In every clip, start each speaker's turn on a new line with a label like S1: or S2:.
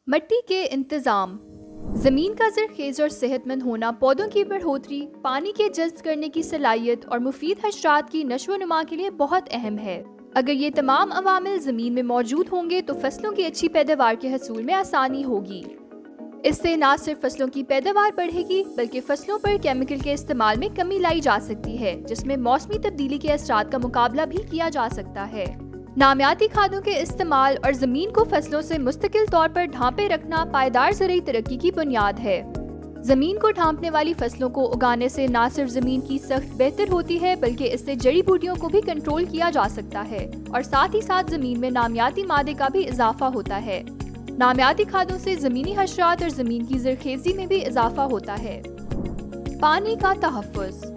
S1: मट्टी के इंतजाम। जमीन का जरखेज और सेहतमंद होना पौधों की बढ़ोतरी, पानी के जज्ब करने की सलाहियत और मुफीद हशरात की नशो-नुमा के लिए बहुत अहम है। अगर ये तमाम अवामिल जमीन में मौजूद होंगे तो फसलों की अच्छी पैदावार के हसूल में आसानी होगी। इससे न सिर्फ फसलों की पैदावार बढ़ेगी बल्कि फसलों पर केमिकल के इस्तेमाल में कमी लाई जा सकती है, जिसमें मौसमी तब्दीली के असरात का मुकाबला भी किया जा सकता है। नामियाती खादों के इस्तेमाल और जमीन को फसलों से मुस्तकिल तौर पर ढांपे रखना पायदार ज़रूरी तरक्की की बुनियाद है। जमीन को ढांपने वाली फसलों को उगाने से न सिर्फ जमीन की सख्त बेहतर होती है बल्कि इससे जड़ी बूटियों को भी कंट्रोल किया जा सकता है और साथ ही साथ जमीन में नामियाती मादे का भी इजाफा होता है। नामियाती खादों से जमीनी हशरात और जमीन की जरखेजी में भी इजाफा होता है। पानी का तहफ़्फ़ुज़।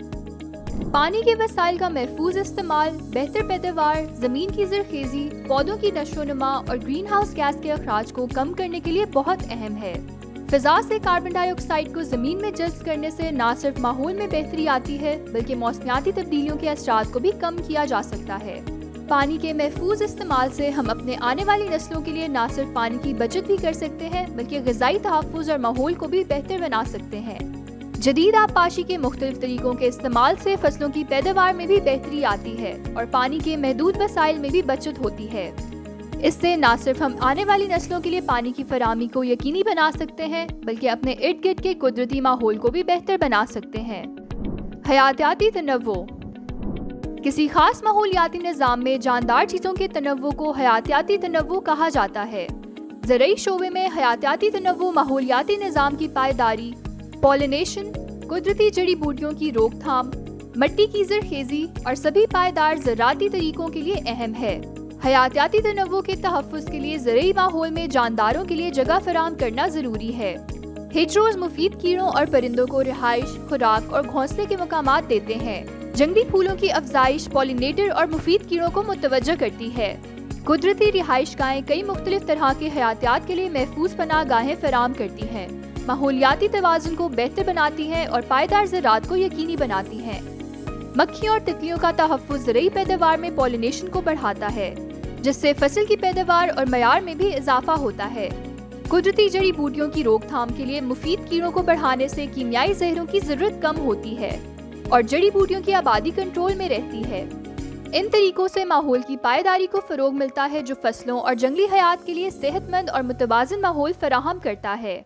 S1: पानी के वसाइल का महफूज इस्तेमाल, बेहतर पैदावार, जमीन की जरखेजी, पौधों की नशोनुमा और ग्रीन हाउस गैस के अखराज को कम करने के लिए बहुत अहम है। फिजा से कार्बन डाइऑक्साइड को जमीन में जज्ब करने से न सिर्फ माहौल में बेहतरी आती है बल्कि मौसमियाती तब्दीलियों के असरात को भी कम किया जा सकता है। पानी के महफूज इस्तेमाल से हम अपने आने वाली नस्लों के लिए न सिर्फ पानी की बचत भी कर सकते हैं बल्कि ग़िज़ाई तहफ़्फ़ुज़ और माहौल को भी बेहतर बना सकते हैं। जदीद आबपाशी के मुख्तलिफ तरीकों के इस्तेमाल से फसलों की पैदावार में भी बेहतरी आती है और पानी के महदूद वसाइल में भी बचत होती है। इससे न सिर्फ हम आने वाली नस्लों के लिए पानी की फराहमी को यकीनी बना सकते हैं बल्कि अपने इर्द गिर्द के कुदरती माहौल को भी बेहतर बना सकते हैं। हयातियाती तनव्वुह। किसी खास माहौलियाती निज़ाम में जानदार चीज़ों के तनव्वुह को हयातियाती तनव्वुह कहा जाता है। ज़राई शोबे में हयातियाती तनव्वुह माहौलियाती निज़ाम की पायदारी, पॉलिनेशन, कुदरती जड़ी बूटियों की रोकथाम, मट्टी की जरखेजी और सभी पायदार ज़राती तरीकों के लिए अहम है। हयातियाती तनव्वुह के तहफ़्फ़ुज़ के लिए ज़राई माहौल में जानदारों के लिए जगह फराहम करना ज़रूरी है। हेजरोज़ मुफीद कीड़ों और परिंदों को रिहाइश, खुराक और घोंसले के मकामात देते हैं। जंगली फूलों की अफजाइश पॉलिनेटर और मुफीद कीड़ों को मुतवज्जह करती है। कुदरती रिहाइशगाहें कई मुख्तलिफ तरह के हयातियात के लिए महफूज पनाह गाहें फराहम करती हैं, माहौलियाती तवाज़ुन को बेहतर बनाती हैं और पायदार ज़राअत को यकीनी बनाती हैं। मक्खियों और तितलियों का तहफ़्फ़ुज़ ज़राई पैदावार में पॉलिनेशन को बढ़ाता है, जिससे फसल की पैदावार और मयार में भी इजाफा होता है। कुदरती जड़ी बूटियों की रोकथाम के लिए मुफीद कीड़ों को बढ़ाने से कीमियाई जहरों की ज़रूरत कम होती है और जड़ी बूटियों की आबादी कंट्रोल में रहती है। इन तरीकों से माहौल की पायदारी को फ़रोग़ मिलता है जो फसलों और जंगली हयात के लिए सेहतमंद और मुतवाज़िन माहौल फराहम करता है।